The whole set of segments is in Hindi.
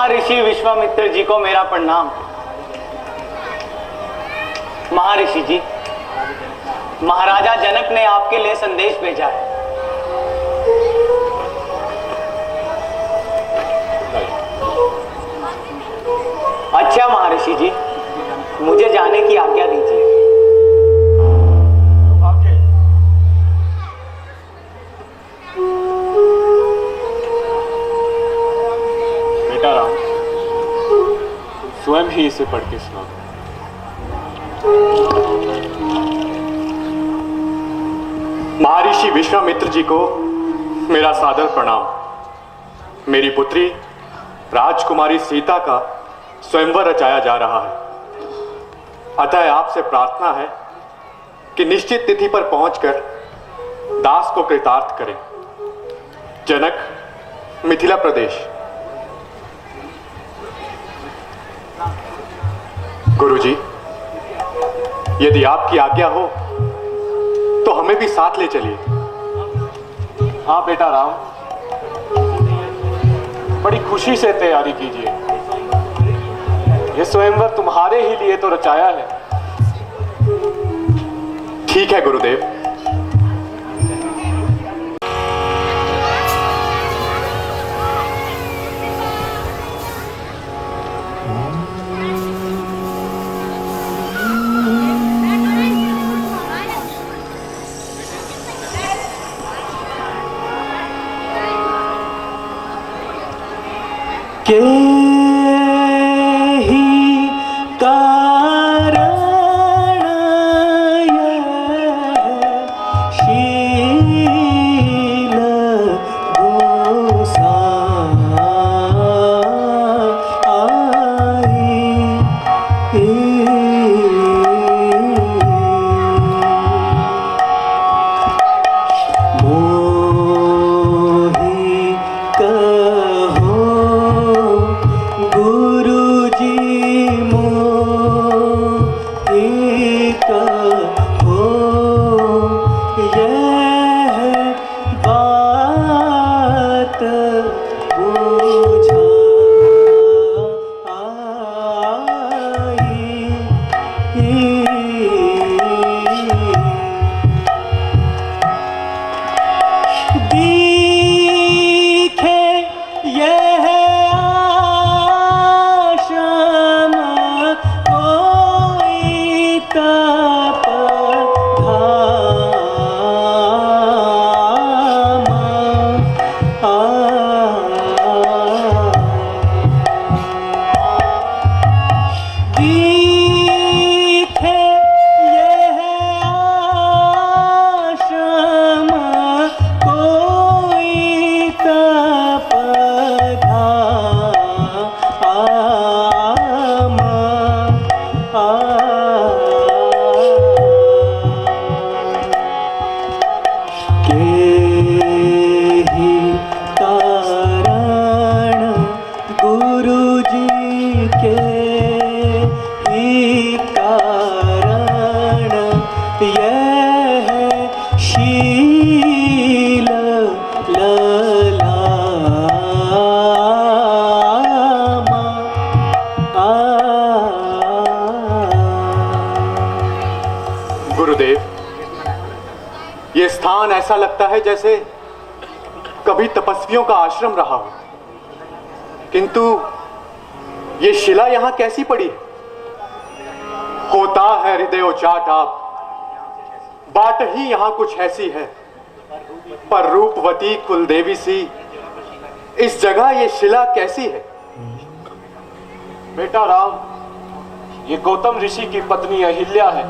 महर्षि विश्वामित्र जी को मेरा प्रणाम। महर्षि जी, महाराजा जनक ने आपके लिए संदेश भेजा है। अच्छा महर्षि जी, मुझे जाने की आज्ञा दीजिए। बेटा राम, स्वयं ही इसे पढ़ के सुना। महर्षि विश्वामित्र जी को मेरा सादर प्रणाम। मेरी पुत्री राजकुमारी सीता का स्वयंवर रचाया जा रहा है, अतः आपसे प्रार्थना है कि निश्चित तिथि पर पहुंचकर दास को कृतार्थ करें। जनक, मिथिला प्रदेश। गुरुजी, यदि आपकी आज्ञा हो तो हमें भी साथ ले चलिए। हाँ बेटा राम, बड़ी खुशी से तैयारी कीजिए। ये स्वयंवर तुम्हारे ही लिए तो रचाया है। ठीक है गुरुदेव। के ही कारण शील गुरुदेव, ये स्थान ऐसा लगता है जैसे कभी तपस्वियों का आश्रम रहा हो, किंतु ये शिला यहां कैसी पड़ी? होता है हृदय उचाट आप, बाट ही यहां कुछ ऐसी है, पर रूपवती कुलदेवी सी इस जगह ये शिला कैसी है? बेटा राम, ये गौतम ऋषि की पत्नी अहिल्या है।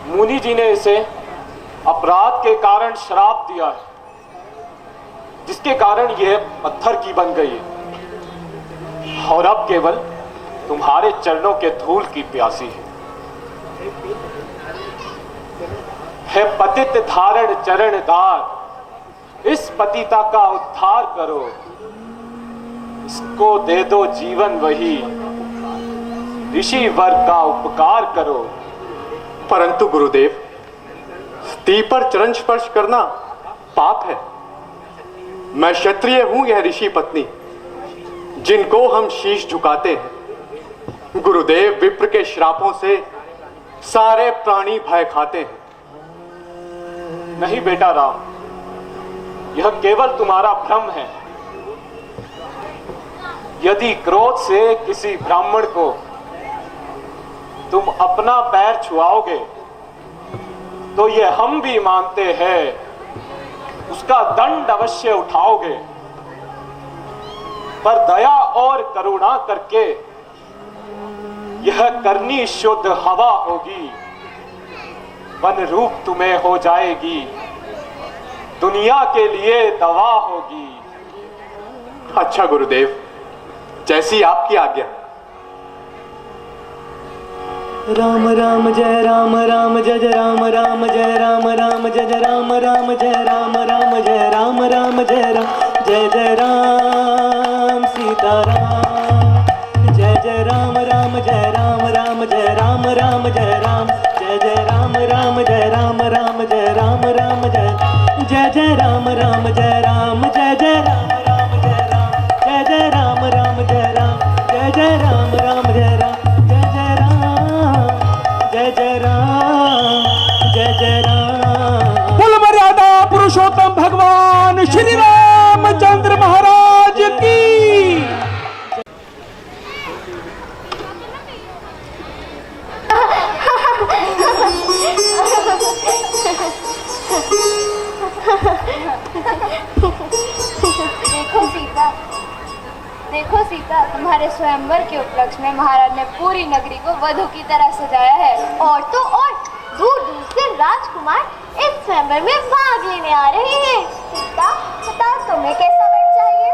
मुनि जी ने इसे अपराध के कारण श्राप दिया है, जिसके कारण यह पत्थर की बन गई है और अब केवल तुम्हारे चरणों के धूल की प्यासी है। हे पतित धारण चरणदार, इस पतिता का उद्धार करो, इसको दे दो जीवन वही, ऋषि वर्ग का उपकार करो। परंतु गुरुदेव, स्त्री पर चरण स्पर्श करना पाप है। मैं क्षत्रिय हूं, यह ऋषि पत्नी जिनको हम शीश झुकाते हैं, गुरुदेव विप्र के श्रापों से सारे प्राणी भय खाते हैं। नहीं बेटा राम, यह केवल तुम्हारा भ्रम है। यदि क्रोध से किसी ब्राह्मण को तुम अपना पैर छुआओगे तो ये हम भी मानते हैं, उसका दंड अवश्य उठाओगे। पर दया और करुणा करके यह करनी शुद्ध हवा होगी, वन रूप तुम्हें हो जाएगी, दुनिया के लिए दवा होगी। अच्छा गुरुदेव, जैसी आपकी आज्ञा। राम राम जय राम राम जय जय राम राम जय राम राम जय जय राम राम जय राम राम जय राम राम जय राम जय जय राम सीताराम जय जय राम राम जय राम राम जय राम राम जय राम जय जय राम राम जय राम राम जय राम राम जय जय राम राम जय राम जय जय राम राम जय राम जय जय राम राम जय राम जय जय राम राम जय राम जय जय राम जय जय राम। कुल मर्यादा पुरुषोत्तम भगवान श्री रामचंद्र महाराज की। देखो सीता, तुम्हारे स्वयंवर के उपलक्ष्य में महाराज ने पूरी नगरी को वधू की तरह सजाया है। और तो और दूर दूर से राजकुमार इस स्वयंवर में भाग लेने आ रहे हैं। सीता, बताओ तुम्हें कैसा वर चाहिए?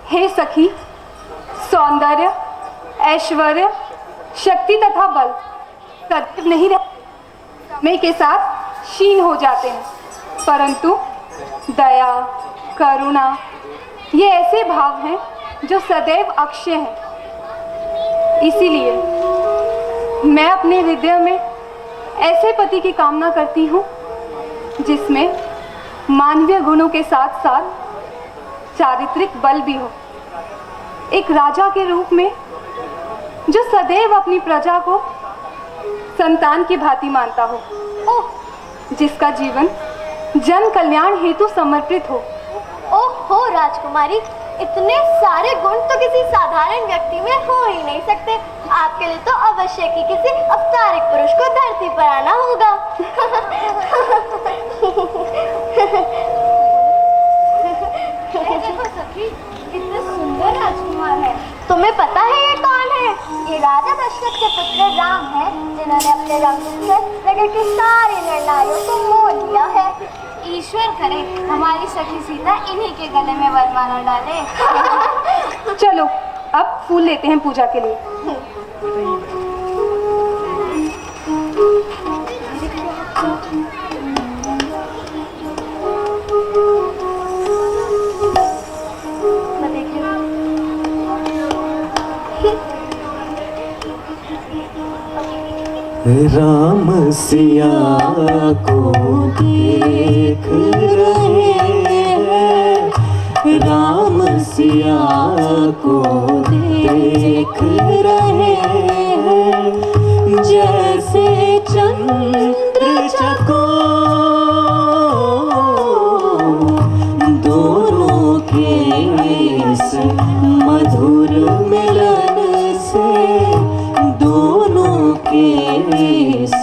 हे सखी, सौंदर्य, ऐश्वर्य, शक्ति तथा बल सदैव नहीं रहते, समय के साथ क्षीण हो जाते हैं, परंतु दया, करुणा ये ऐसे भाव हैं जो सदैव अक्षय हैं। इसीलिए मैं अपने हृदय में ऐसे पति की कामना करती हूँ जिसमें मानवीय गुणों के साथ साथ चारित्रिक बल भी हो। एक राजा के रूप में जो सदैव अपनी प्रजा को संतान की भांति मानता हो, जिसका जीवन जन कल्याण हेतु समर्पित हो। ओहो राजकुमारी, इतने सारे गुण तो किसी साधारण व्यक्ति में हो ही नहीं सकते। आपके लिए तो अवश्य ही किसी अवतारिक पुरुष को धरती पर आना होगा। देखो सखी, कितने सुंदर राजकुमार है। तुम्हें पता है ये कौन है? ये राजा दशरथ के पुत्र राम है, जिन्होंने अपने रंग से जगत की सारी नरनारियों को मोह लिया है। ईश्वर करे हमारी सखी सीता इन्हीं के गले में वरमाला डाले। चलो अब फूल लेते हैं पूजा के लिए। राम सिया को देख रहे हैं, राम सिया को देख रहे हैं, जैसे चंद्र चकोर दोनों के इस मधुर मिलन से, दोनों के इस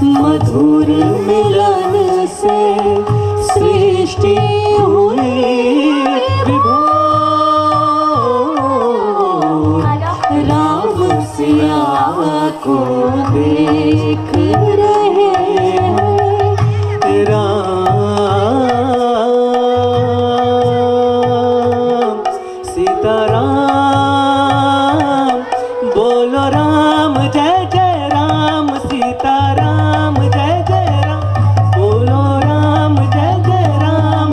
मधुर मिलन से सृष्टि हुई विभोर। राम सिया को देख रहे हैं, राम सीताराम बोलो राम जय जय राम, सीताराम जय जय राम, बोलो राम जय जय राम,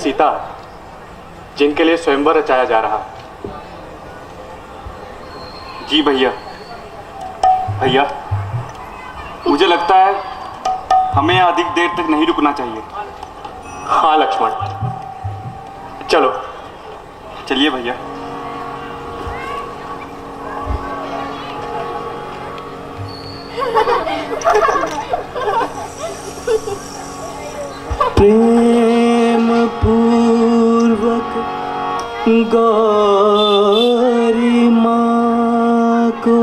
सीता है, जिनके लिए स्वयंवर रचाया जा रहा है। जी भैया। भैया, मुझे लगता है हमें अधिक देर तक नहीं रुकना चाहिए। हाँ लक्ष्मण, चलो। चलिए भैया। प्रेम पूर्वक गौरी माँ को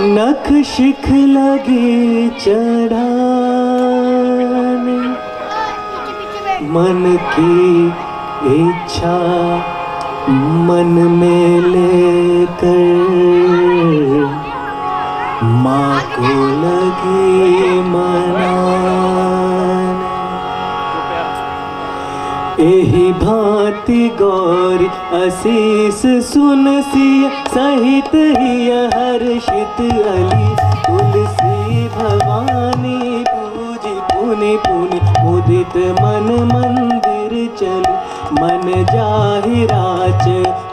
नख शिख लगी चढ़ाने, मन की इच्छा मन में लेकर माँ को लगी मनाने। एही भांति गौरी असीस सुन सिय सहित ही हर्षित अली तुलसी भवानी पूजी पुनि पुनि मुदित मन मंदिर चलु। मन जाहि राच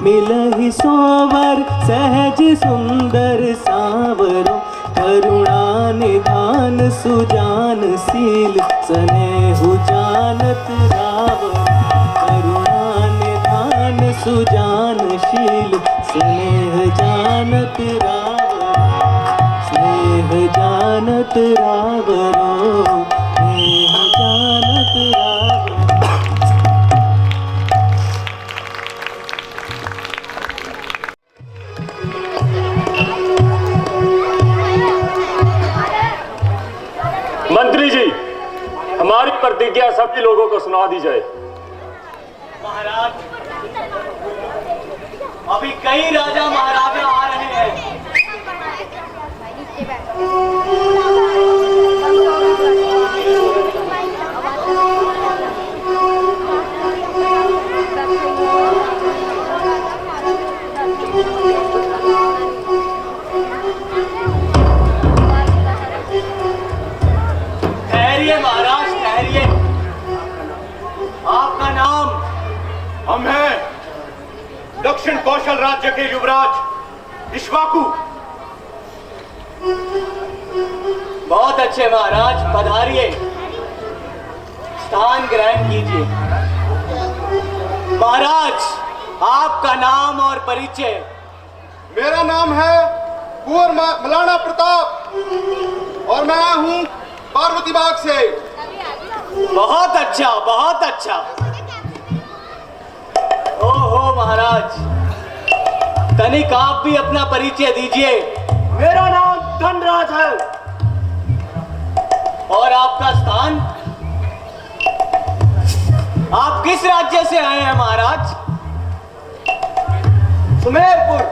मिलहि सोवर सहज सुंदर सावरो। करुणा निधान सुजान शील स्नेहु जानत रावण। करुणा निधान सुजान शील स्नेह जानत रावण। स्नेह जानत रावणो, स्नेह जानत रावण। मंत्री जी, हमारी प्रतिज्ञा सभी लोगों को सुना दी जाए। महाराज, अभी कई राजा महाराजा आ रहे हैं। ठहरिए महाराज, ठहरिए। आपका नाम? हम हैं दक्षिण कौशल राज्य के युवराज इक्ष्वाकु। बहुत अच्छे महाराज, पधारिए, स्थान ग्रहण कीजिए। महाराज, आपका नाम और परिचय? मेरा नाम है कुंवर मलाना प्रताप और मैं आया हूँ पार्वती बाग से। बहुत अच्छा, बहुत अच्छा। ओहो महाराज, तनिक आप भी अपना परिचय दीजिए। मेरा नाम धनराज है। और आपका स्थान? आप किस राज्य से आए हैं महाराज? सुमेरपुर।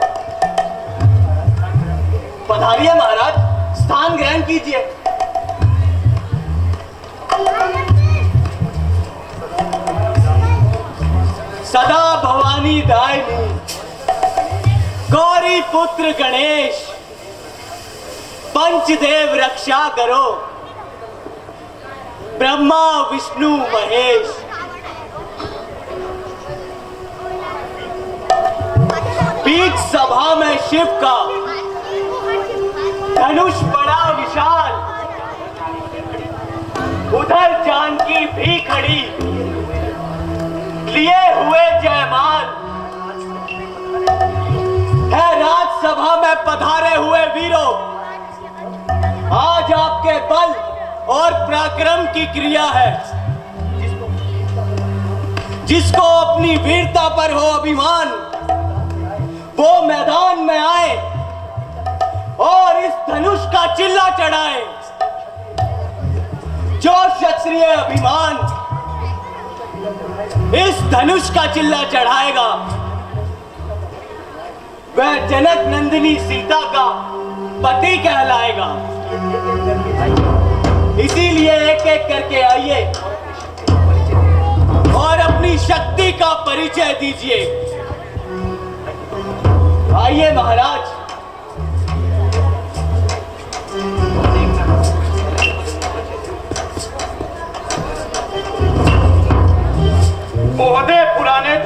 पधारिए महाराज, स्थान ग्रहण कीजिए। सदा भवानी दायिनी गौरी पुत्र गणेश, पंचदेव रक्षा करो, ब्रह्मा विष्णु महेश। बीच सभा में शिव का धनुष बड़ा विशाल, उधर जानकी भी खड़ी लिए हुए जयमाल। है राजसभा में पधारे हुए वीरों, आज आपके बल और पराक्रम की क्रिया है। जिसको अपनी वीरता पर हो अभिमान, वो मैदान में आए और इस धनुष का चिल्ला चढ़ाए। जो क्षत्रिय अभिमान इस धनुष का चिल्ला चढ़ाएगा, वह जनक नंदिनी सीता का पति कहलाएगा। इसीलिए एक एक करके आइए और अपनी शक्ति का परिचय दीजिए। आइए महाराज।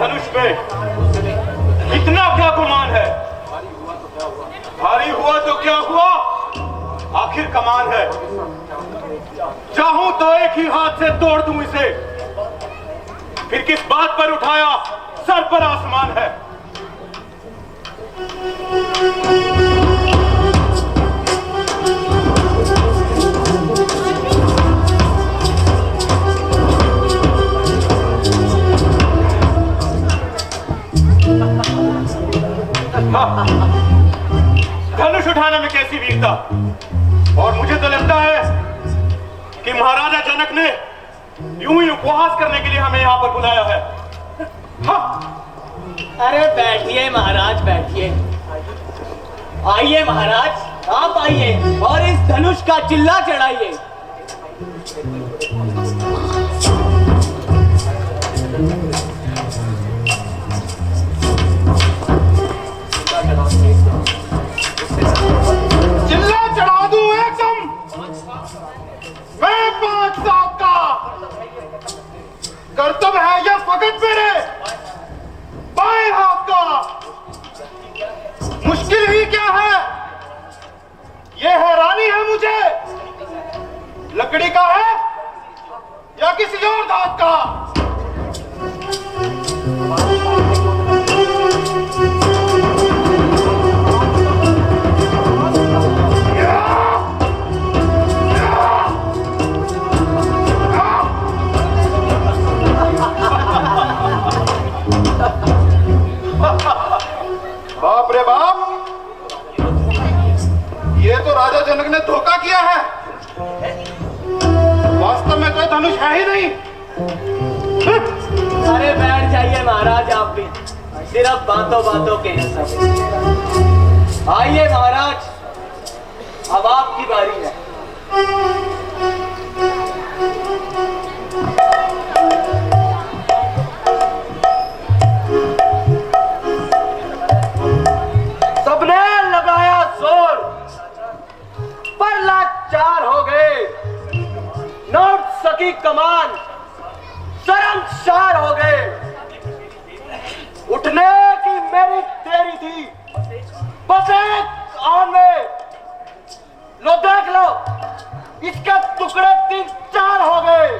धनुष पे इतना क्या गुमान है? भारी हुआ तो क्या हुआ, आखिर कमान है। चाहूं तो एक ही हाथ से तोड़ दूं इसे, फिर किस बात पर उठाया सर पर आसमान है। धनुष उठाने में कैसी वीरता, और मुझे तो लगता है कि महाराजा जनक ने यूं ही उपवास करने के लिए हमें यहां पर बुलाया है। अरे बैठिए महाराज, बैठिए। आइए महाराज, आप आइए और इस धनुष का चिल्ला चढ़ाइए। चिल्ला चढ़ा दूं एकदम, मैं 5 साल का कर्तव्य है यह फकत मेरे बाएं हाथ का। मुश्किल ही क्या है, ये हैरानी है मुझे, लकड़ी का है या किसी और धात का। बाप रे बाप, ये तो राजा जनक ने धोखा किया है। वास्तव में कोई धनुष है ही नहीं। अरे बैठ जाइए महाराज, आप भी सिर्फ बातों बातों के। आइए महाराज, अब आपकी बारी है। सबने लगाया जोर, पर लाचार हो गए। नोट सकी कमान, शर्मसार हो गए। उठने की मेरी देरी थी, बस एक आन में लो, देख लो, इसके टुकड़े 3-4 हो गए।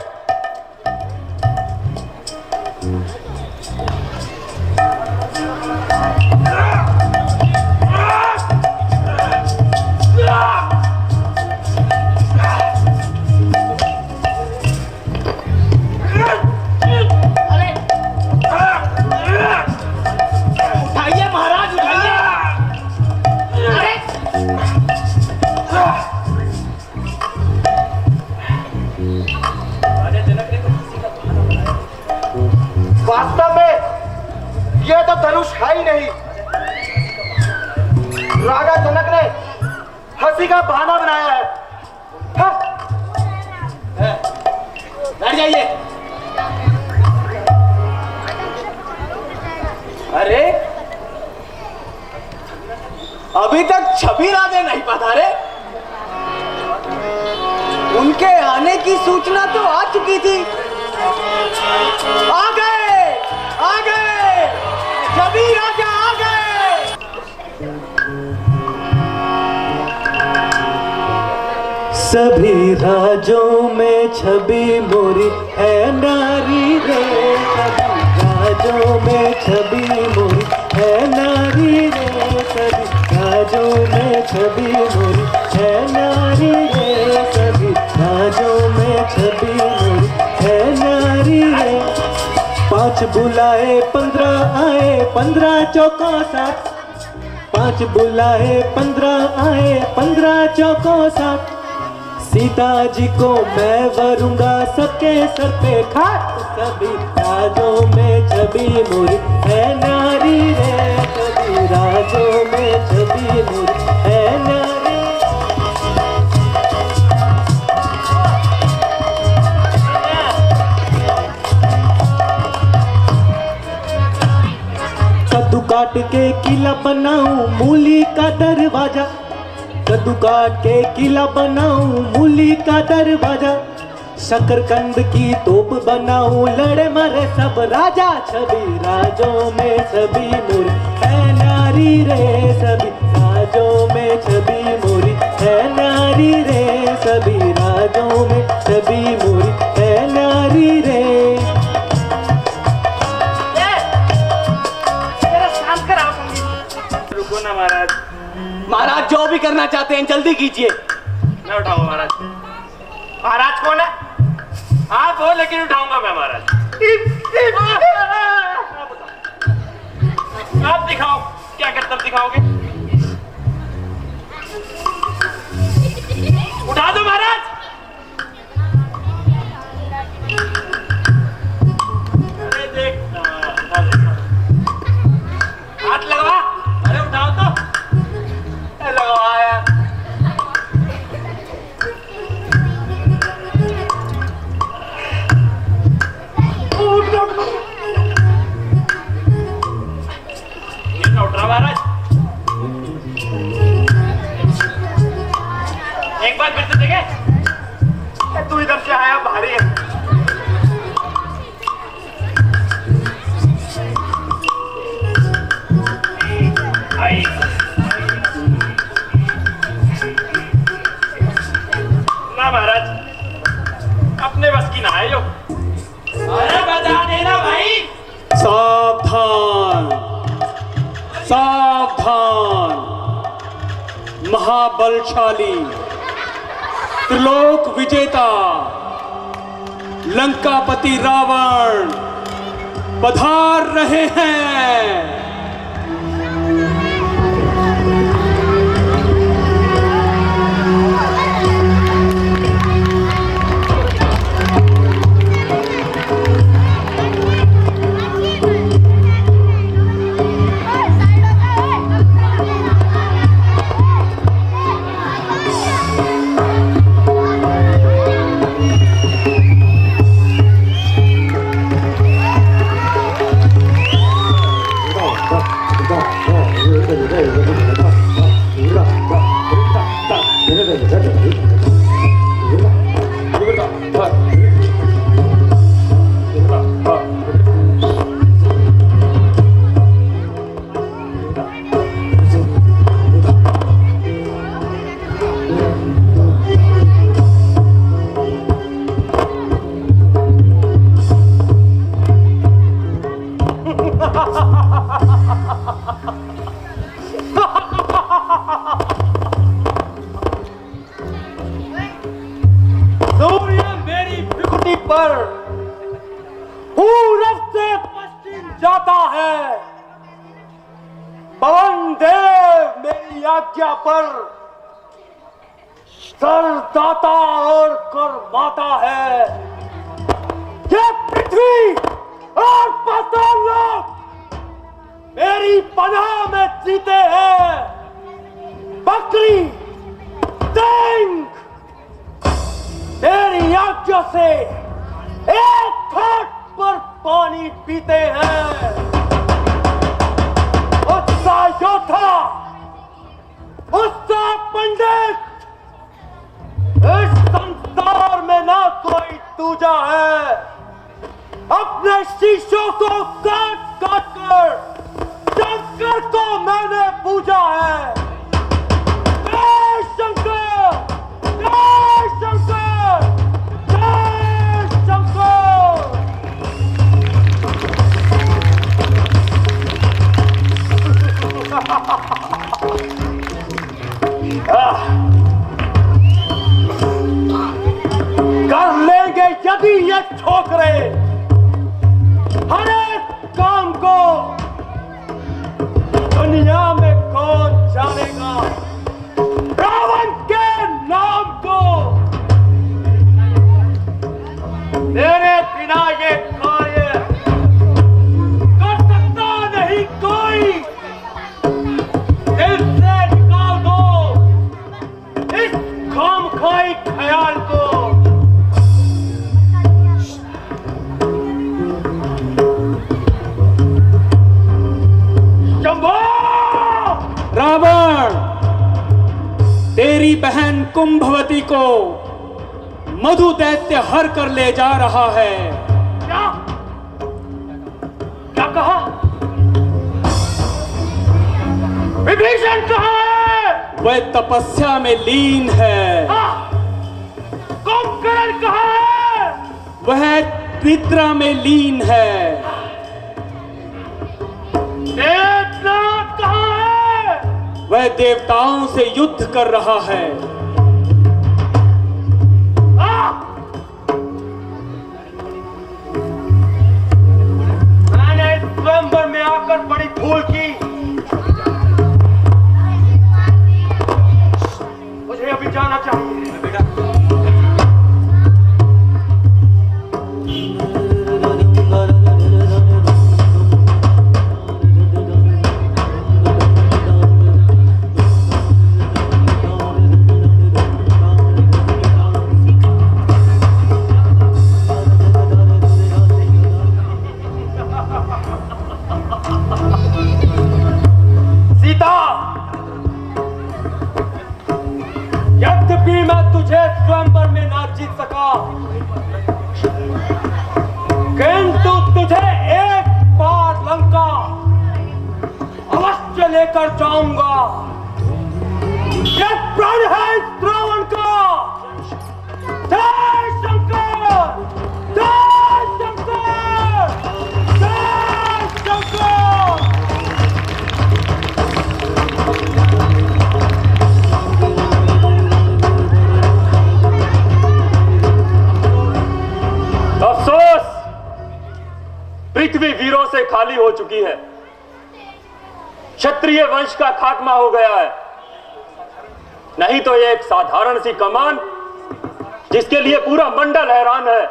उठाइए महाराज, उठाइए। अरे वास्तव में यह तो धनुष है ही नहीं। राजा जनक ने हंसी का बहाना बनाया है। बैठ जाइए। अरे अभी तक छवि राजे नहीं पधारे। उनके आने की सूचना तो आ चुकी थी। आ गए, आ गए, छवि राजा आ गए। सभी राजों में छवि मोरी है नारी रे, सभी राजों में छवि मोरी है नारी रे, सभी राजों में छवि मोरी है नारी रे, सभी राजों में छवि मोरी है नारी रे। 5 बुलाए 15 आए, 15 चौकों 7। 5 बुलाए 15 आए, 15 चौकों 7। सीता जी को मैं वरूंगा सबके सर पे खाट। सभी राजों में छवि मोरी है नारी रे, सभी राजों में छवि मोरी है नारी। कद्दू काट के किला बनाऊं मूली का दरवाजा, कद्दू काट के किला बनाऊं मूली का दरवाजा। शकरकंद की तोप बनाऊं, लड़े मरे सब राजा छवि, राजों में छवि मोरी है नारी रे, सभी राजों में छवि मोरी है नारी रे, सभी राजों में छवि मोरी है नारी रे। रुको ना महाराज। महाराज जो भी करना चाहते हैं जल्दी कीजिए। मैं उठाऊंगा महाराज। महाराज कौन है? आप हो, लेकिन उठाऊंगा मैं महाराज। आप दिखाओ क्या करतब दिखाओगे। उठा दो महाराज। अरे देख हाथ लगवा। अरे उठाओ तो। लगवा यार। महाराज एक बार फिर से देखे। तू इधर से आया भारी है। आई ना महाराज, अपने बस की ना है जो। अरे बता देना भाई। सावधान सावधान, महाबलशाली त्रिलोक विजेता लंकापति रावण पधार रहे हैं। सूर्य मेरी विकुटी पर पूरब से पश्चिम जाता है, पवन देव मेरी आज्ञा पर करदाता और करमाता है। ये पृथ्वी और पाताल लोक मेरी पनाह में जीते हैं। बकरी सिंह मेरी आज्ञा से एक घाट पर पानी पीते हैं। उत्साह योद्धा, उत्साह पंडित, इस संसार में ना कोई दूजा है। अपने शीशों को काट काट कर शंकर को मैंने पूजा है। जय शंकर, जय शंकर, जय शंकर। कर लेंगे यदि ये छोकरे हर एक काम को। दुनिया में कौन जानेगा रावण के नाम को। मेरे बिना ये कार्य कर सकता नहीं कोई। दिल से निकाल दो इस खामखाई ख्याल को। रावण, तेरी बहन कुंभवती को मधु दैत्य हर कर ले जा रहा है। क्या क्या कहा? विभीषण कहाँ है? वह तपस्या में लीन है। कुंभकर्ण कहाँ है? वह निद्रा में लीन है। देवनाथ कहाँ है? वह देवताओं से युद्ध कर रहा है। मैंने इस स्वयंवर में आकर बड़ी भूल की। मुझे अभी जाना चाहिए। बेटा स्वयंवर में ना जीत सका, किंतु तुझे एक बार लंका अवश्य लेकर जाऊंगा। ये प्रण है इस रावण का। जय शंकर, जय शंकर, जय शंकर। अफसोस, पृथ्वी वीरों से खाली हो चुकी है। क्षत्रिय वंश का खात्मा हो गया है। नहीं तो ये एक साधारण सी कमान जिसके लिए पूरा मंडल हैरान है।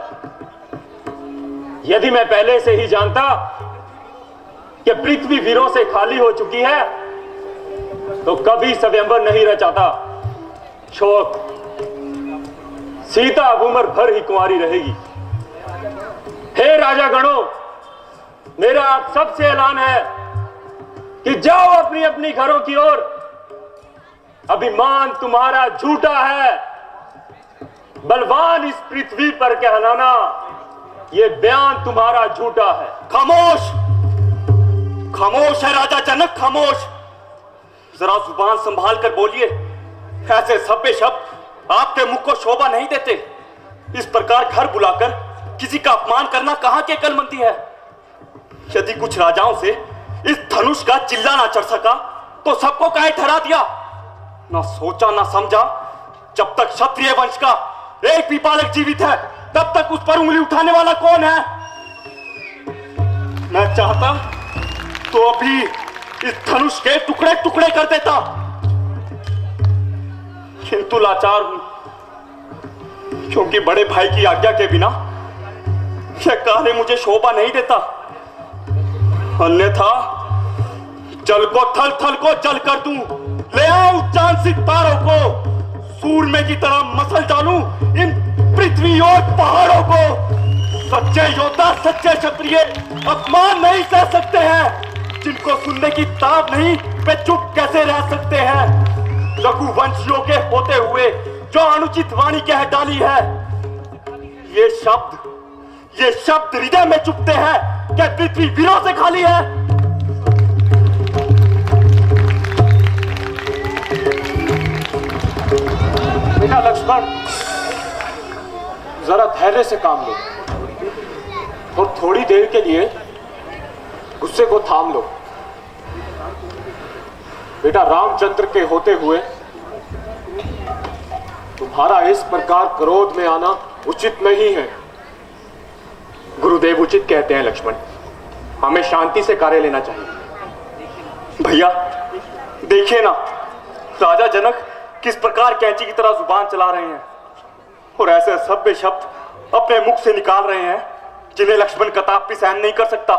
यदि मैं पहले से ही जानता कि पृथ्वी वीरों से खाली हो चुकी है तो कभी स्वयंवर नहीं रचाता। शोक, सीता अब उम्र भर ही कुंवारी रहेगी। हे राजा गणों, मेरा आप सबसे ऐलान है कि जाओ अपनी अपनी घरों की ओर। अभिमान तुम्हारा झूठा है। बलवान इस पृथ्वी पर कहलाना, यह बयान तुम्हारा झूठा है। खामोश, खामोश है राजा जनक, खामोश। जरा जुबान संभाल कर बोलिए। ऐसे सभ्य शब्द आपके मुख को शोभा नहीं देते। इस प्रकार घर बुलाकर किसी का अपमान करना कहां की अक्लमंदी है। यदि कुछ राजाओं से इस धनुष का चिल्ला ना चढ़ सका तो सबको काहे ठहरा दिया। ना सोचा ना समझा। जब तक क्षत्रिय वंश का एक भी बालक जीवित है तब तक उस पर उंगली उठाने वाला कौन है। मैं चाहता तो अभी इस धनुष के टुकड़े टुकड़े कर देता, किंतु लाचार हूं क्योंकि बड़े भाई की आज्ञा के बिना यह कार्य मुझे शोभा नहीं देता। अन्यथा जल को थल थल को जल कर दूं। ले आओ चांद सितारों को, सूरमे की तरह मसल डालूं इन पृथ्वी और पहाड़ों को। सच्चे योद्धा, सच्चे क्षत्रिय अपमान नहीं सह सकते हैं। जिनको सुनने की ताब नहीं वे चुप कैसे रह सकते हैं। रघुवंशियों के होते हुए जो अनुचित वाणी कह डाली है, ये शब्द हृदय में चुभते हैं। क्या पृथ्वी वीरों से खाली है? बेटा लक्ष्मण, जरा धैर्य से काम लो और थोड़ी देर के लिए गुस्से को थाम लो। बेटा, रामचंद्र के होते हुए तुम्हारा इस प्रकार क्रोध में आना उचित नहीं है। गुरुदेव उचित कहते हैं लक्ष्मण, हमें शांति से कार्य लेना चाहिए। भैया देखिए ना, राजा जनक किस प्रकार कैंची की तरह जुबान चला रहे हैं और ऐसे सभ्य शब्द अपने मुख से निकाल रहे हैं जिन्हें लक्ष्मण कदापि सहन नहीं कर सकता।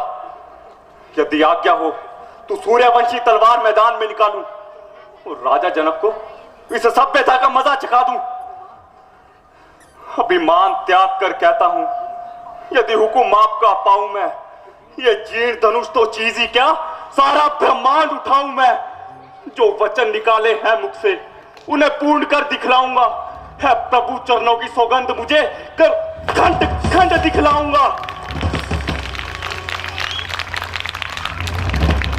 यदि आज्ञा हो तो सूर्यवंशी तलवार मैदान में निकालूं और राजा जनक को इस सभ्यता का मजा चखा दूं। अभिमान त्याग कर कहता हूं, यदि हुकुम आपका पाऊं मैं, ये जीर्ण धनुष तो चीज ही क्या, सारा ब्रह्मांड उठाऊं मैं। जो वचन निकाले हैं मुख से उन्हें पूर्ण कर दिखलाऊंगा। है प्रभु चरणों की सौगंध मुझे कर खंड खंड दिखलाऊंगा।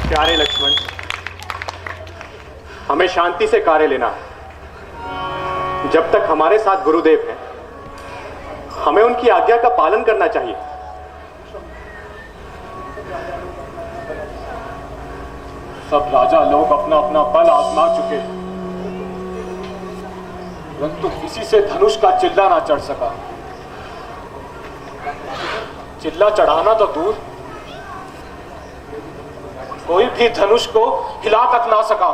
प्यारे लक्ष्मण, हमें शांति से कार्य लेना है। जब तक हमारे साथ गुरुदेव हैं, हमें उनकी आज्ञा का पालन करना चाहिए। सब राजा लोग अपना अपना बल आजमा चुके हैं, परंतु किसी से धनुष का चिल्ला ना चढ़ सका। चिल्ला चढ़ाना तो दूर, कोई भी धनुष को हिला तक ना सका।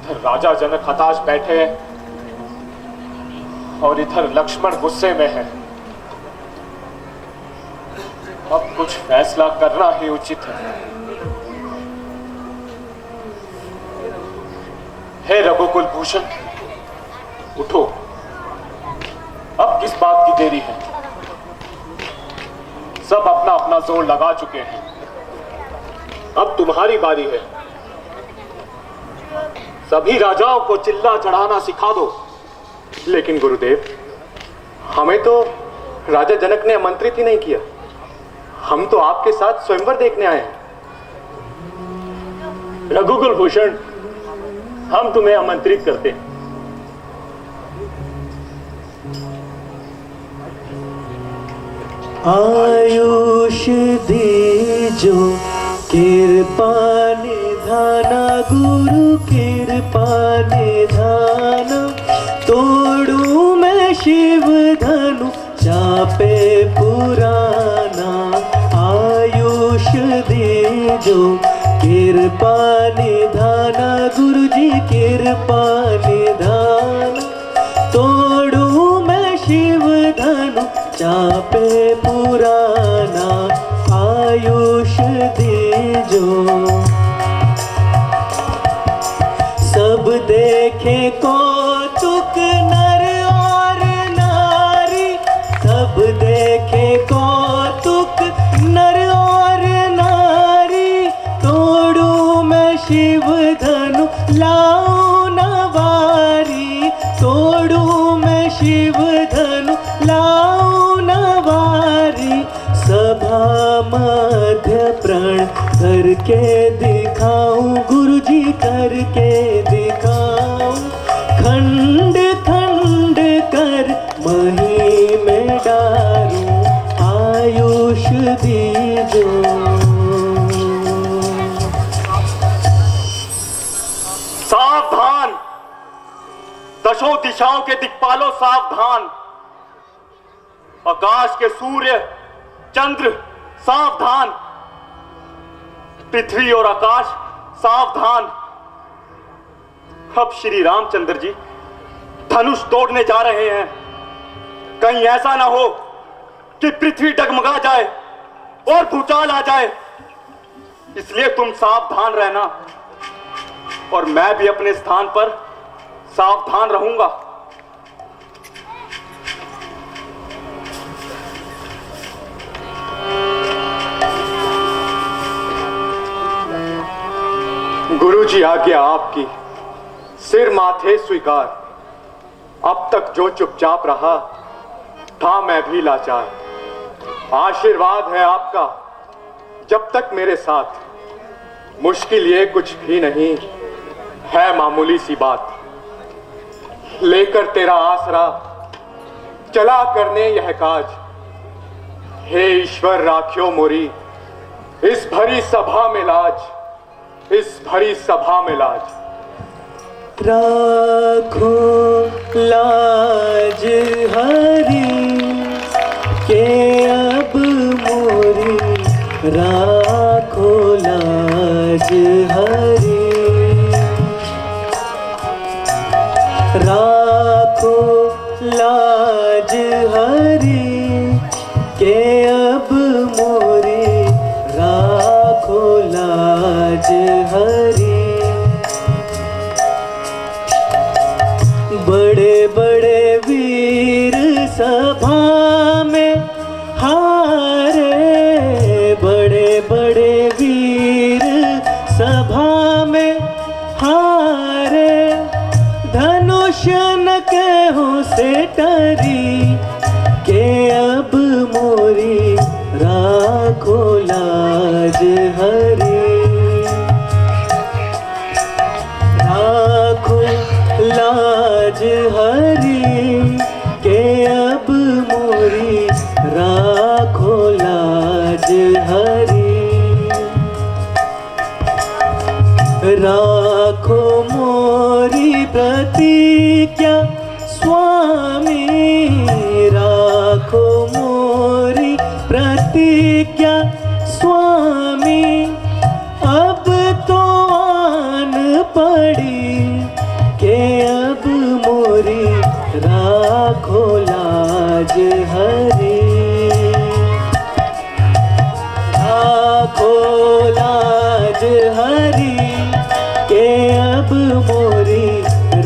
इधर राजा जनक हताश बैठे हैं और इधर लक्ष्मण गुस्से में है। अब कुछ फैसला करना ही उचित है। हे रघुकुल भूषण, उठो, अब किस बात की देरी है? सब अपना अपना जोर लगा चुके हैं, अब तुम्हारी बारी है। सभी राजाओं को चिल्ला चढ़ाना सिखा दो। लेकिन गुरुदेव, हमें तो राजा जनक ने आमंत्रित ही नहीं किया। हम तो आपके साथ स्वयंवर देखने आए हैं। रघुकुल भूषण, हम तुम्हें आमंत्रित करते हैं। आयुष दीजो कृपा निधाना, गुरु कृपा निधाना। तोड़ू मैं शिव धनु चापे पुराना। आयुष दीजो कृपा निधाना, गुरु जी कृपा निधाना। तोड़ू मैं शिव धनु चापे पुराना। आयुष दीजो सब देखे कौतुक नर और नारी। सब देखे कौतुक नर और नारी। तोड़ू मैं शिव धनु लाऊं नवारी। तोड़ू मैं शिव धनु लाऊं नवारी। सभा मध्य प्रण करके दिखाऊं, गुरुजी करके दिखाऊं। खंड खंड कर मही में डारूं। आयुष दीजो सावधान, दशों दिशाओं के दिक्पालों सावधान। आकाश के सूर्य चंद्र सावधान। पृथ्वी और आकाश सावधान। अब श्री रामचंद्र जी धनुष तोड़ने जा रहे हैं। कहीं ऐसा ना हो कि पृथ्वी डगमगा जाए और भूचाल आ जाए। इसलिए तुम सावधान रहना और मैं भी अपने स्थान पर सावधान रहूंगा। गुरुजी, आज्ञा आपकी, सिर माथे स्वीकार। अब तक जो चुपचाप रहा था मैं भी लाचार। आशीर्वाद है आपका जब तक मेरे साथ। मुश्किल ये कुछ भी नहीं है, मामूली सी बात। लेकर तेरा आसरा चला करने यह काज। हे ईश्वर, राखियो मोरी इस भरी सभा में लाज। इस भरी सभा में लाज। राखो लाज हरी के अब मोरी। राखो लाज हरी। राखो लाज हरी के अब मोरी। राखो लाज हरी। बड़े बड़े वीर सभा में हारे। बड़े बड़े वीर सभा में हारे। धनुष से टरी के अब मोरी राखो लाज हरी, राखो लाज हरी के अब मोरी राखो लाज हरी, राखो मोरी प्रतिज्ञा स्वामी, राखो मोरी प्रतिज्ञा स्वामी, अब तो आन पड़ी के अब मोरी राखो लाज हरी, राखो लाज हरी के अब मोरी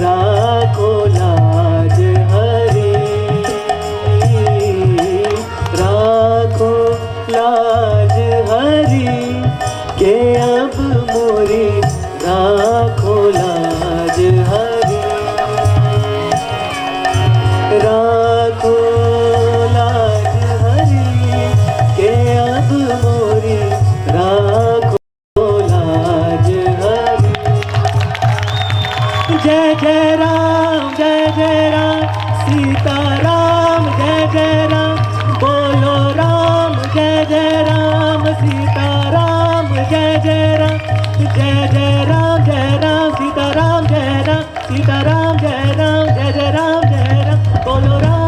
राखो लाज हरी, राखो लाज हरी के अब मोरी राखो लाज हरी, राखो लाज हरी के अब मोरी राखो लाज हरी। जय जय राम सीताराम, जय जय राम बोलो राम, जय जय राम सीताराम, जय जय राम, जय जय राम सीताराम, जय राम सीताराम, जय राम, जय जय राम बोलो राम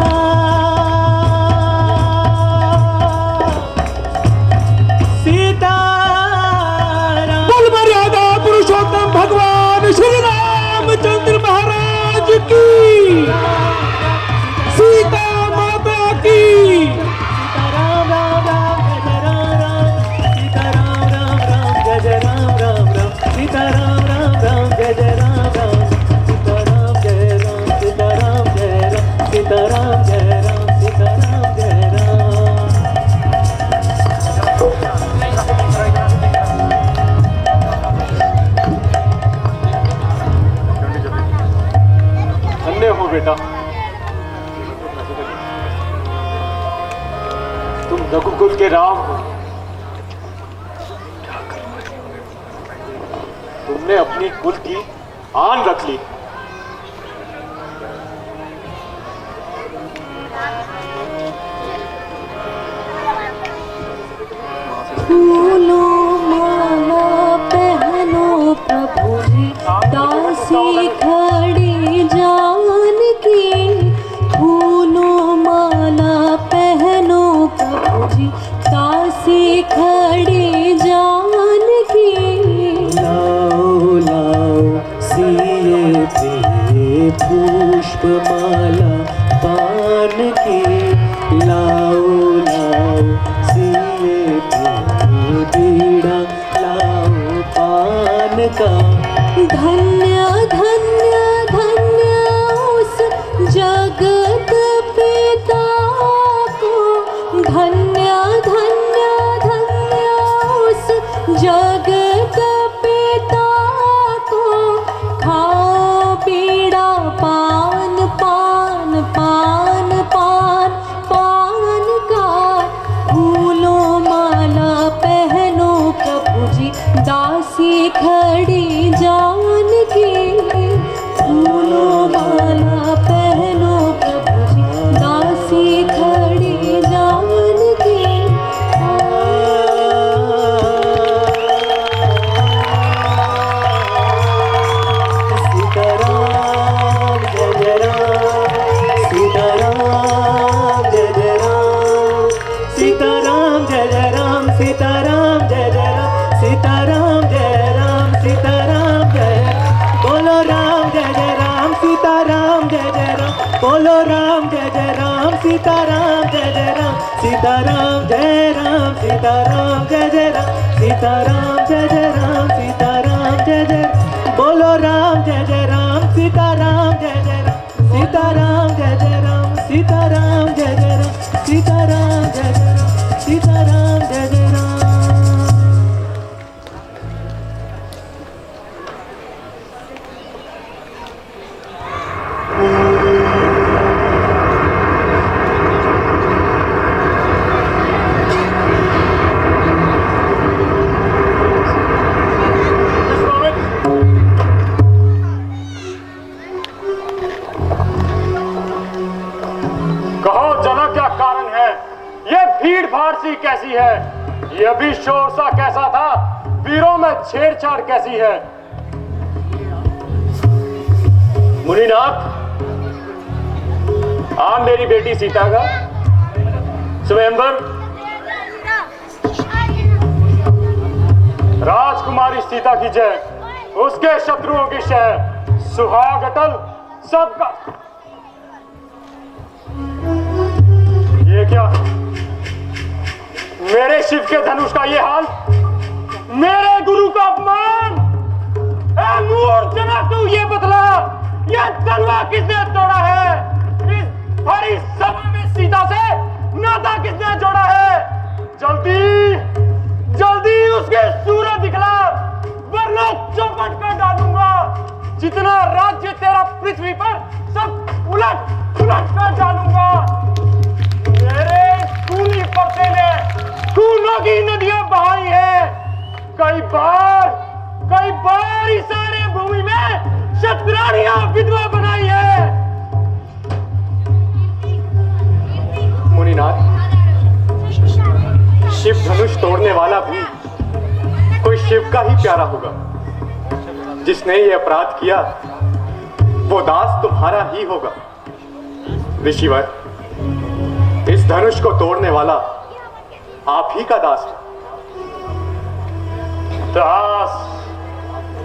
सीताराम। बोल मर्यादा पुरुषोत्तम भगवान श्री रामचंद्र महाराज की, सीता माता की। सीताराम राम राम जय राम राम, सीताराम राम राम जय राम राम राम, सीताराम राम राम जय राम राम, सीताराम जय राम, सीताराम जय राम, सीताराम जय राम, सीताराम जय राम। धन्य हो बेटा, तुम रघुकुल के राम हो। तुमने अपनी कुल की आन रख ली। फूलो माला पहनो प्रभु जी, दासी खड़ी जान की। फूलो माला पहनो प्रभु जी, दासी खड़ी जान की। लाओ लाओ सिए पे पुष्प माला पान की, लाओ लाओ सिए पे बीड़ा लाओ पान का। धन्य धन्य धन्य उस जगत पिता को, धन्य धन्य धन्य उस जगत पिता को। खाओ पीड़ा पान पान पान पान पान का। फूलों माला पहनो प्रभु जी, दासी खड़ी जान की। फूलों माला पहनो प्रभु जी, दासी खड़ी जान की। सीताराम जय जय राम, सीताराम जय जय राम, सीताराम जय जय राम, सीताराम जय जय राम, सीताराम जय राम, सीताराम जय। बोलो राम जय जय राम, सीताराम जय जय राम, बोलो राम जय जय राम, सीताराम जय जय राम, सीताराम जय राम, सीताराम जय जय राम, सीताराम जय जय राम, सीताराम जय जय। बोलो राम जय जय राम, सीताराम जय जय राम, सीताराम जय जय राम, सीताराम जय जय राम, सीताराम जय जय राम, सीताराम जय जय राम। कैसी है, यह भी शोर सा कैसा था, वीरों में छेड़छाड़ कैसी है। मुनिनाथ, आप मेरी बेटी सीता का स्वयंवर राजकुमारी सीता की जय, उसके शत्रुओं की शय, सुहाग अटल सबका। ये क्या, मेरे शिव के धनुष का ये हाल, मेरे गुरु का अपमान। ए मूर्खजनक, तू ये बतला, ये तलवार किसने तोड़ा है? इस भरी सभा में सीता से नाता किसने जोड़ा है? जल्दी जल्दी उसके सूरत दिखला, वरना चौपट कर डालूंगा। जितना राज्य तेरा पृथ्वी पर, सब उलट उलट कर डालूंगा। मेरे खूनी पर्दे ने खूनों की नदियां बहाई है। कई बार इस सारे भूमि में शतरानियां विधवा बनाई है। मुनिनाथ, शिव धनुष तोड़ने वाला भी कोई शिव का ही प्यारा होगा। जिसने ये अपराध किया वो दास तुम्हारा ही होगा। ऋषिवर, इस धनुष को तोड़ने वाला आप ही का दास है।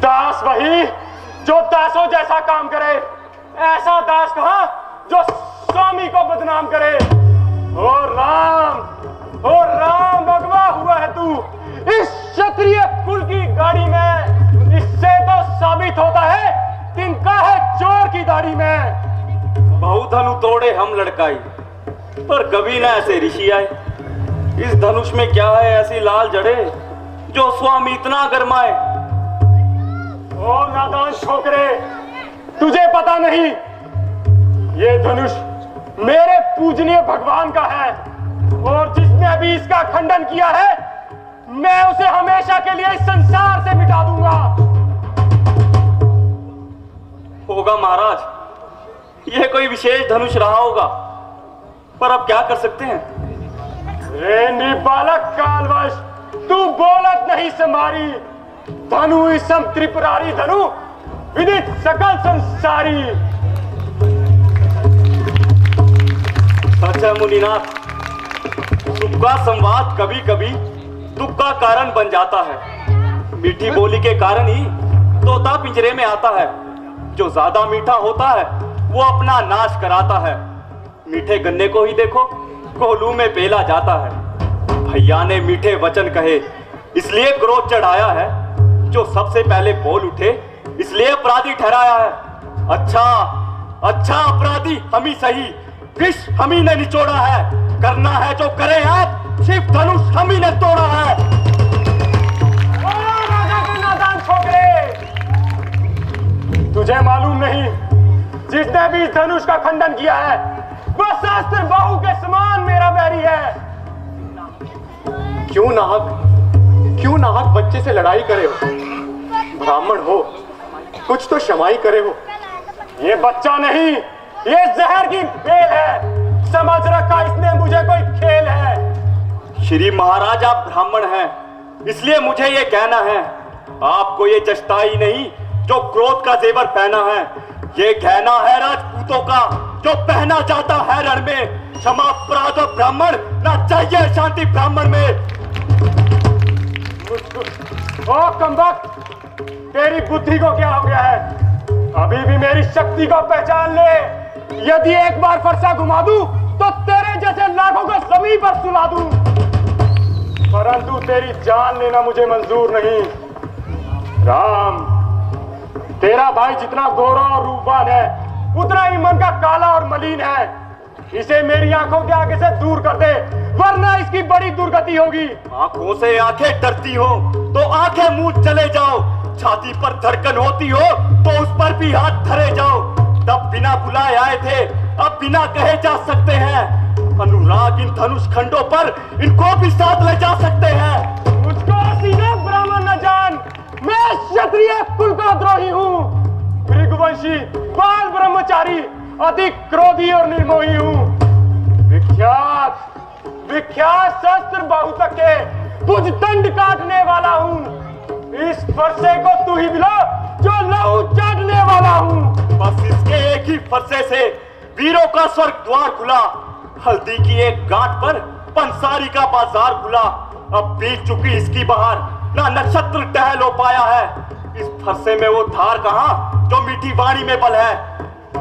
दास वही जो दासों जैसा काम करे। ऐसा दास कहां जो स्वामी को बदनाम करे। ओ राम भगवा हुआ है तू इस क्षत्रिय कुल की गाड़ी में। इससे तो साबित होता है तिनका है चोर की दाढ़ी में। बहुत धनु तोड़े हम लड़काई, पर कभी ना ऐसे ऋषि आए। इस धनुष में क्या है ऐसी लाल जड़े जो स्वामी इतना गरमाए। ओ नादान छोकरे, तुझे पता नहीं, ये धनुष मेरे पूजनीय भगवान का है, और जिसने भी इसका खंडन किया है मैं उसे हमेशा के लिए इस संसार से मिटा दूंगा। होगा महाराज, यह कोई विशेष धनुष रहा होगा, पर अब क्या कर सकते हैं। रे निबालक कालवश, तू बोलत नहीं समारी। धनु इसम त्रिपुरारी धनु, विदित सकल संसारी। सच है मुनिनाथ, सुख का संवाद कभी कभी दुख का कारण बन जाता है। मीठी बोली के कारण ही तोता पिंजरे में आता है। जो ज्यादा मीठा होता है वो अपना नाश कराता है। मीठे गन्ने को ही देखो, कोहलू में पेला जाता है। भैया ने मीठे वचन कहे इसलिए क्रोध चढ़ाया है। जो सबसे पहले बोल उठे इसलिए अपराधी ठहराया है। अच्छा अपराधी हम ही सही, विष हम ही ने निचोड़ा है। करना है जो करे आप, शिव धनुष हम ही ने तोड़ा है। राजा के नादान छोकरे, तुझे मालूम नहीं, जिसने भी इस धनुष का खंडन किया है वह शास्त्र बाहु के समान मेरा बैरी है। क्यों नाहक बच्चे से लड़ाई करे हो? ब्राह्मण हो, कुछ तो क्षमाई करे हो। ये बच्चा नहीं, ये जहर की बेल है। समझ रखा इसने मुझे कोई खेल है। श्री महाराज, आप ब्राह्मण हैं, इसलिए मुझे ये कहना है, आपको ये जचता ही नहीं जो क्रोध का जेवर पहना है। ये कहना है राजपूतों का जो पहना जाता है रण में। क्षमा अपराध ब्राह्मण ना चाहिए शांति ब्राह्मण में। ओ कमबख्त, तेरी बुद्धि को क्या हो गया है? अभी भी मेरी शक्ति को पहचान ले। यदि एक बार फरसा घुमा दूं तो तेरे जैसे लाखों को जमीन पर सुला दूं, परंतु तेरी जान लेना मुझे मंजूर नहीं। राम, तेरा भाई जितना गोरा और रूपवान है उतना ही मन का काला और मलिन है। इसे मेरी आंखों के आगे से दूर कर दे, वरना इसकी बड़ी दुर्गति होगी। आंखों से आंखें डरती हो तो आंखें मुंह चले जाओ। छाती पर धड़कन होती हो तो उस पर भी हाथ धरे जाओ। तब बिना बुलाए आए थे, अब बिना कहे जा सकते हैं। अनुराग इन धनुष खंडों पर इनको भी साथ ले जा सकते हैं। मुझको सीधे ब्राह्मण न जान, मैं क्षत्रिय कुल का द्रोही हूँ। भृगुवंशी बाल ब्रह्मचारी, अति क्रोधी और निर्मोही हूँ। विख्यात शस्त्र बहुतक के भुज दंड काटने वाला हूँ। इस फरसे को तू ही मिला जो लहू चाटने वाला हूँ। बस इसके एक ही फरसे से वीरों का स्वर्ग द्वार खुला। हल्दी की एक गांठ पर पंसारी का बाजार खुला। अब बीत चुकी इसकी बहार, ना नक्षत्र टहल हो पाया है। इस फरसे में वो धार कहाँ जो मीठी वाणी में बल है।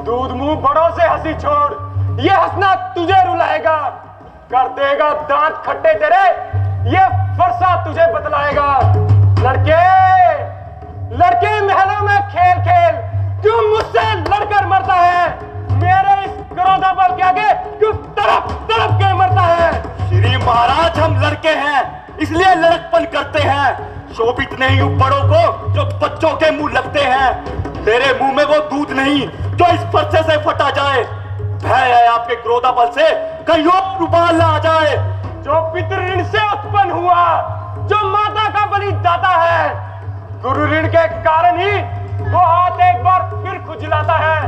दूध मुंह बड़ों से हंसी छोड़, ये हंसना तुझे रुलाएगा। कर देगा दांत खट्टे तेरे, ये फरसा तुझे बतलाएगा। लड़के लड़के महलों में खेल खेल क्यों मुझसे लड़कर मरता है। मेरे इस क्रोधा बल के आगे क्यों तड़प तड़प के मरता है। श्री महाराज, हम लड़के हैं इसलिए लड़कपन करते हैं। शोभित नहीं हूं बड़ों को जो बच्चों के मुंह लगते हैं। तेरे मुंह में वो दूध नहीं जो इस फरसे से फटा जाए। भय है आपके क्रोधा बल से कहीं और रुबाल ना आ जाए। जो पितृ ऋण से उत्पन्न हुआ, जो माता का बलि दाता है, गुरु ऋण के कारण ही वो हाथ एक बार फिर खुजलाता है।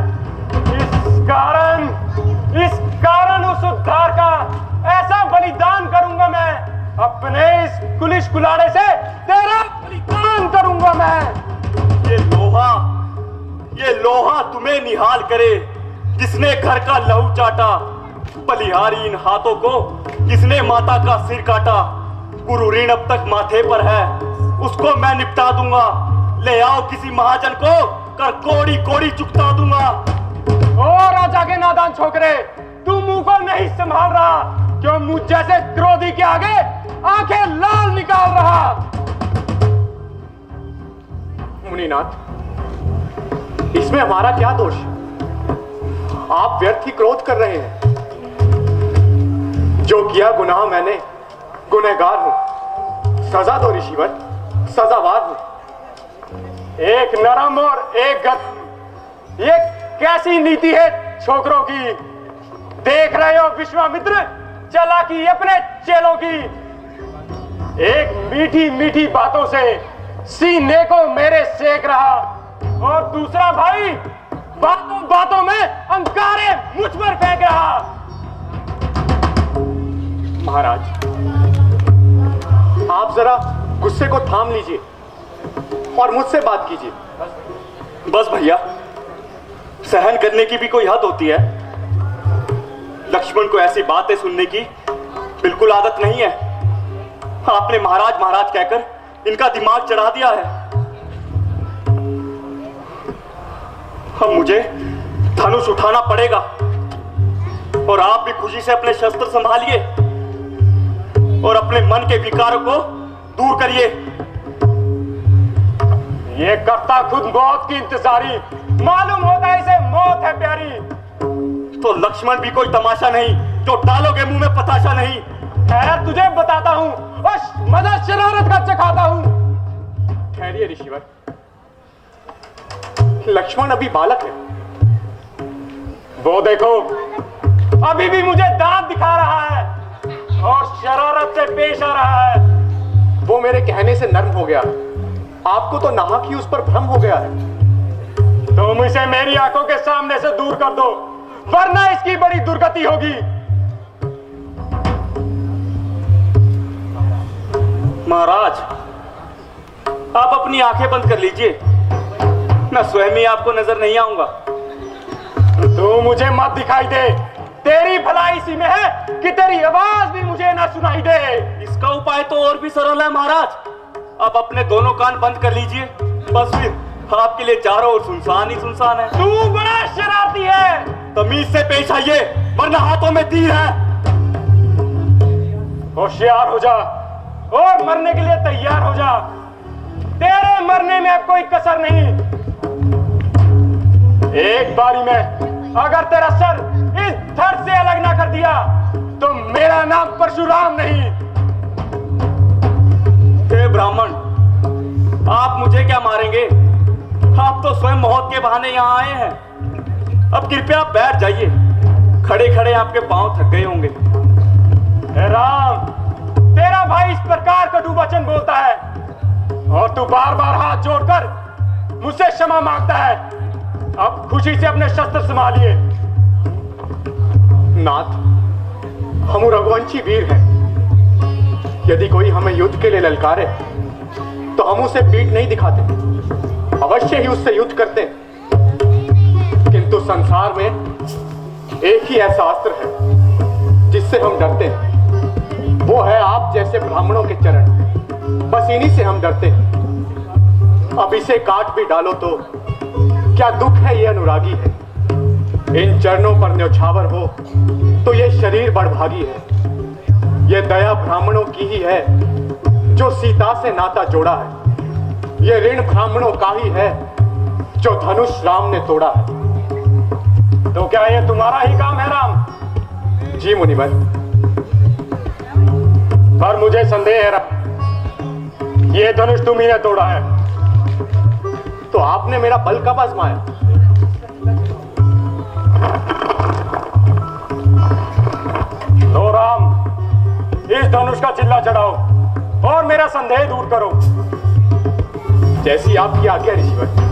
इस कारण उस उद्धार का ऐसा बलिदान करूंगा मैं। अपने इस कुलिश कुलाड़े से तेरा बलिदान करूंगा मैं। ये लोहा तुम्हें निहाल करे जिसने घर का लहू चाटा। बलिहारी इन हाथों को किसने माता का सिर काटा। गुरु ऋण अब तक माथे पर है, उसको मैं निपटा दूंगा। ले आओ किसी महाजन को, कर कोड़ी कोड़ी चुकता दूंगा। ओ राजा के नादान छोकरे, तू मुंह को नहीं संभाल रहा, क्यों मुझ जैसे क्रोधी के आगे आंखें लाल निकाल रहा। मुनिनाथ, इसमें हमारा क्या दोष? आप व्यर्थ ही क्रोध कर रहे हैं। जो किया गुनाह मैंने, गुनहगार हूं। सजा दो ऋषिवर, सजावार हूं। एक नरम और एक गद, ये कैसी नीति है छोकरों की। देख रहे हो विश्वामित्र चालाकी अपने चेलों की। एक मीठी मीठी बातों से सीने को मेरे सेक रहा, और दूसरा भाई बातों बातों में अंगारे मुझ पर फेंक रहा। महाराज, आप जरा गुस्से को थाम लीजिए और मुझसे बात कीजिए। बस भैया, सहन करने की भी कोई हद होती है। लक्ष्मण को ऐसी बातें सुनने की बिल्कुल आदत नहीं है। आपने महाराज महाराज कहकर इनका दिमाग चढ़ा दिया है। अब मुझे धनुष उठाना पड़ेगा, और आप भी खुशी से अपने शस्त्र संभालिए और अपने मन के विकारों को दूर करिए। ये करता खुद मौत की इंतजारी, मालूम होता है इसे मौत है प्यारी। तो लक्ष्मण भी कोई तमाशा नहीं जो डालोगे मुंह में पताशा नहीं। खैर तुझे बताता हूं, बस मजा शरारत का चखाता हूं। ठहरिए ऋषिवर, लक्ष्मण अभी बालक है। वो देखो अभी भी मुझे दांत दिखा रहा है और शरारत से पेश आ रहा है। वो मेरे कहने से नर्म हो गया, आपको तो नाहक ही उस पर भ्रम हो गया है। तुम इसे मेरी आंखों के सामने से दूर कर दो, वरना इसकी बड़ी दुर्गति होगी। महाराज, आप अपनी आंखें बंद कर लीजिए, मैं स्वयं ही आपको नजर नहीं आऊंगा। तू मुझे मत दिखाई दे, तेरी भलाई इसी में है कि तेरी आवाज भी मुझे ना सुनाई दे। इसका उपाय तो और भी सरल है महाराज। अब अपने दोनों कान बंद कर लीजिए, बस फिर आपके लिए चारों ओर सुनसान ही सुनसान है। तू बड़ा शरारती है, तमीज से पेश आइए वरना हाथों में तीर है। होशियार हो जा और मरने के लिए तैयार हो जा, तेरे मरने में अब कोई कसर नहीं। एक बारी में अगर तेरा सर इस धड़ से अलग ना कर दिया तो मेरा नाम परशुराम नहीं। हे ब्राह्मण, आप मुझे क्या मारेंगे? आप तो स्वयं मौत के बहाने यहाँ आए हैं। अब कृपया बैठ जाइए, खड़े खड़े आपके पांव थक गए होंगे। हे राम, तेरा भाई इस प्रकार कटु वचन बोलता है और तू बार बार हाथ जोड़कर मुझसे क्षमा मांगता है। अब खुशी से अपने शस्त्र संभालिए। नाथ, हम रघुवंशी वीर हैं, यदि कोई हमें युद्ध के लिए ललकारे तो हम उसे पीठ नहीं दिखाते, अवश्य ही उससे युद्ध करते। किंतु संसार में एक ही ऐसा अस्त्र है जिससे हम डरते हैं, वो है आप जैसे ब्राह्मणों के चरण। बस इन्हीं से हम डरते हैं। अब इसे काट भी डालो तो क्या दुख है, ये अनुरागी है। इन चरणों पर न्यौछावर हो तो ये शरीर बड़भागी है। ये दया ब्राह्मणों की ही है जो सीता से नाता जोड़ा है। ये ऋण ब्राह्मणों का ही है जो धनुष राम ने तोड़ा है। तो क्या ये तुम्हारा ही काम है राम? जी मुनिवर। पर मुझे संदेह है राम, ये धनुष तुम ही ने तोड़ा है। तो आपने मेरा बल कब आजमाया? लो राम, इस धनुष का चिल्ला चढ़ाओ और मेरा संदेह दूर करो। जैसी आपकी आज्ञा ऋषिवर।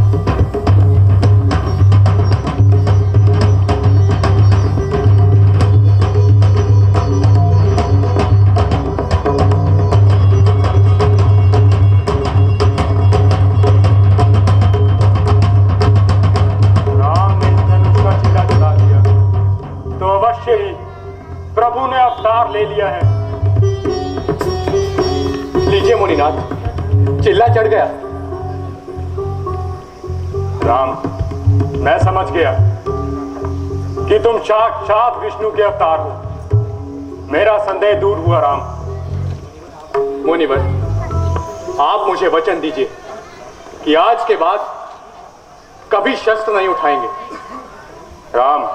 प्रभु ने अवतार ले लिया है। लीजिए मुनिनाथ, चिल्ला चढ़ गया। राम, मैं समझ गया कि तुम साक्षात विष्णु के अवतार हो। मेरा संदेह दूर हुआ राम। मुनिवर, आप मुझे वचन दीजिए कि आज के बाद कभी शस्त्र नहीं उठाएंगे। राम,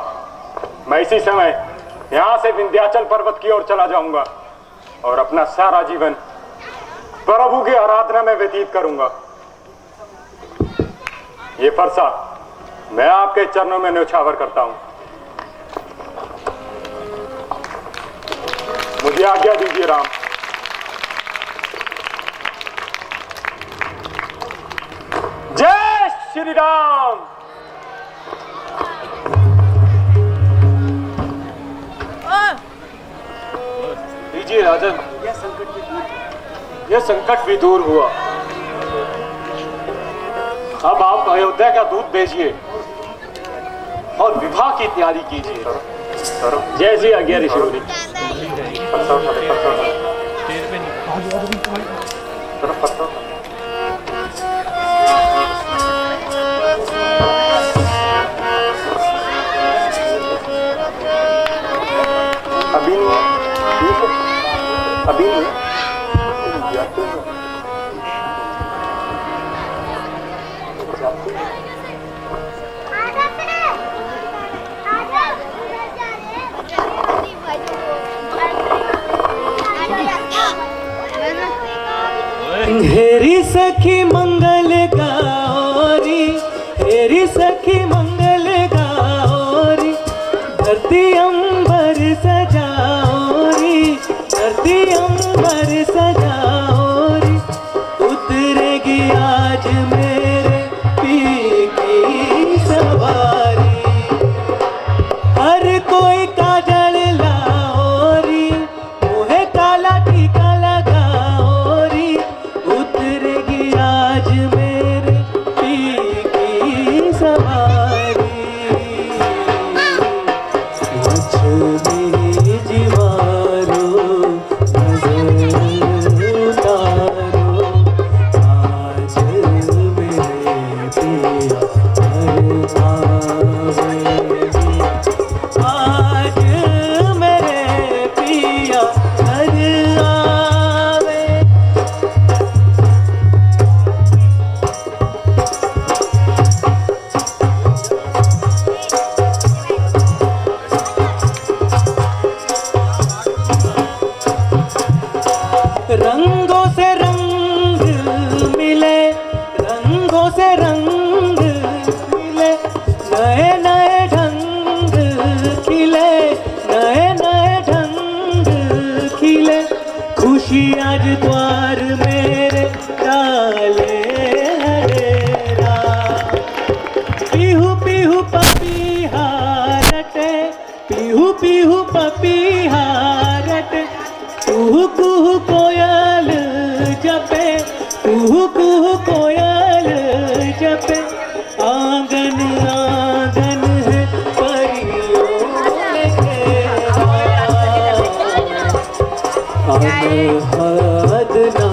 मैं इसी समय यहां से विंध्याचल पर्वत की ओर चला जाऊंगा और अपना सारा जीवन प्रभु की आराधना में व्यतीत करूंगा। ये फरसा मैं आपके चरणों में न्यौछावर करता हूं। मुझे आज्ञा दीजिए राम। जय श्री राम। लीजिए राजन, यह संकट भी दूर हुआ। अब आप अयोध्या का दूत भेजिए और विवाह की तैयारी कीजिए। जैसी आज्ञा ऋषि। अभी नहीं, अभी नहीं। हेरी सखी मंगल गौरी, हेरी सखी मंगल गौरी, धरती अंबर सजाओरी, धरती अंबर सजाओरी, उतरेगी आज मेरे पी की सवारी। हर कोई काजल लाओरी, मुहे काला टीका लगाओरी, उतरेगी आज मेरे पी की सवारी। लक्ष्मी जीवारो नजर उतारो, आज मेरे पिया घर आवेगी, आज मेरे पिया घर आवे। रंगों से रंग मिले, रंगों से रंग मिले, नए नए ढंग खिले, नए नए ढंग खिले, खुशी आज द्वार मेरे डाले हरेरा। पीहू पीहू पपीहा रटे, पीहू पीहू पपीहा रटे, कुहू कुहू कोयल कुहू कुहू कोयल जपे, आंगन आंगन है परियों के अनहद ना